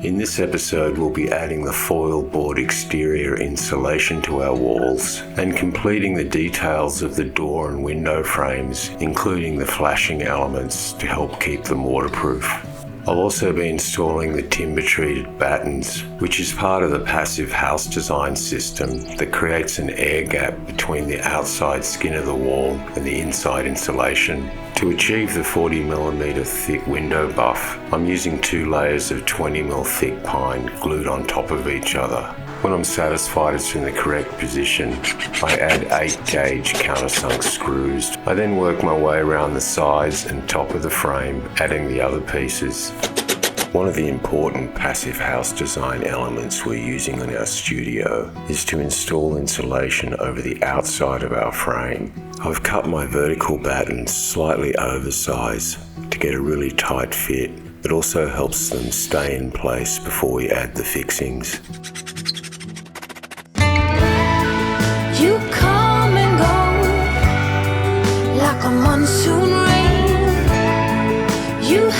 In this episode, we'll be adding the foil board exterior insulation to our walls and completing the details of the door and window frames, including the flashing elements to help keep them waterproof. I'll also be installing the timber-treated battens, which is part of the passive house design system that creates an air gap between the outside skin of the wall and the inside insulation. To achieve the 40mm thick window buff, I'm using 2 layers of 20mm thick pine glued on top of each other. When I'm satisfied it's in the correct position, I add 8-gauge countersunk screws. I then work my way around the sides and top of the frame, adding the other pieces. One of the important passive house design elements we're using in our studio is to install insulation over the outside of our frame. I've cut my vertical battens slightly oversized to get a really tight fit. It also helps them stay in place before we add the fixings. You come and go like a monsoon rain. You